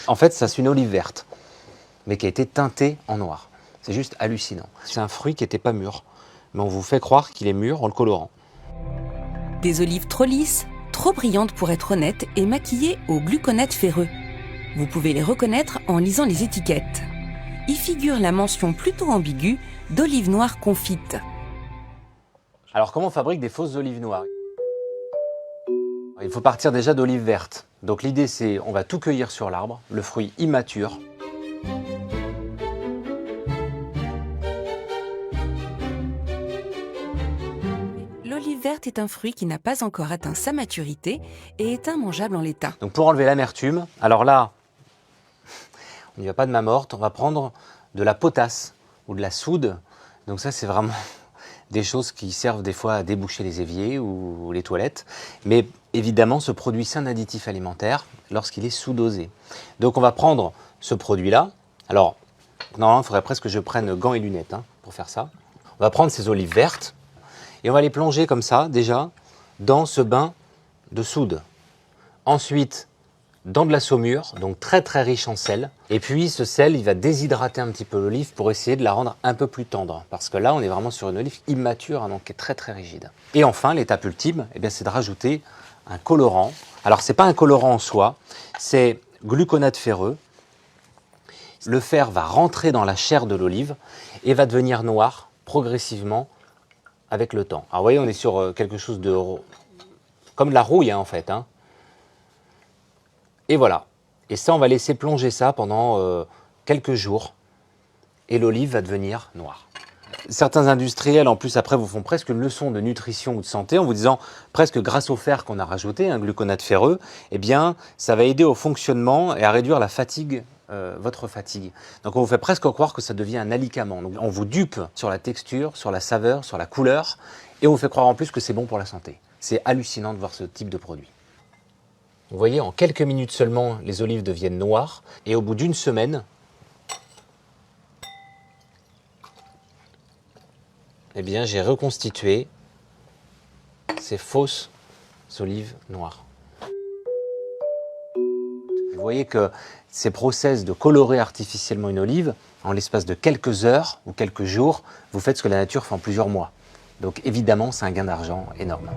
En fait, ça c'est une olive verte, mais qui a été teintée en noir. C'est juste hallucinant. C'est un fruit qui n'était pas mûr, mais on vous fait croire qu'il est mûr en le colorant. Des olives trop lisses, trop brillantes pour être honnêtes et maquillées au gluconate ferreux. Vous pouvez les reconnaître en lisant les étiquettes. Y figure la mention plutôt ambiguë d'olive noire confite. Alors comment on fabrique des fausses olives noires? Il faut partir déjà d'olives vertes. Donc l'idée c'est, on va tout cueillir sur l'arbre, le fruit immature. L'olive verte est un fruit qui n'a pas encore atteint sa maturité et est immangeable en l'état. Donc pour enlever l'amertume, alors là, on n'y va pas de main morte, on va prendre de la potasse ou de la soude. Donc ça c'est vraiment des choses qui servent des fois à déboucher les éviers ou les toilettes. Mais évidemment, ce produit c'est un additif alimentaire lorsqu'il est sous-dosé. Donc on va prendre ce produit-là. Alors, normalement, il faudrait presque que je prenne gants et lunettes pour faire ça. On va prendre ces olives vertes et on va les plonger comme ça, déjà, dans ce bain de soude. Ensuite, dans de la saumure, donc très très riche en sel. Et puis ce sel, il va déshydrater un petit peu l'olive pour essayer de la rendre un peu plus tendre. Parce que là, on est vraiment sur une olive immature, donc qui est très très rigide. Et enfin, l'étape ultime, c'est de rajouter un colorant. Alors, ce n'est pas un colorant en soi, c'est gluconate ferreux. Le fer va rentrer dans la chair de l'olive et va devenir noir progressivement avec le temps. Alors, vous voyez, on est sur quelque chose de... comme de la rouille, en fait. Et voilà. Et ça, on va laisser plonger ça pendant quelques jours. Et l'olive va devenir noire. Certains industriels, en plus, après, vous font presque une leçon de nutrition ou de santé en vous disant, presque grâce au fer qu'on a rajouté, un gluconate ferreux, ça va aider au fonctionnement et à réduire la fatigue, votre fatigue. Donc, on vous fait presque croire que ça devient un alicament. Donc, on vous dupe sur la texture, sur la saveur, sur la couleur, et on vous fait croire en plus que c'est bon pour la santé. C'est hallucinant de voir ce type de produit. Vous voyez, en quelques minutes seulement, les olives deviennent noires. Et au bout d'une semaine, j'ai reconstitué ces fausses olives noires. Vous voyez que ces process de colorer artificiellement une olive, en l'espace de quelques heures ou quelques jours, vous faites ce que la nature fait en plusieurs mois. Donc évidemment, c'est un gain d'argent énorme.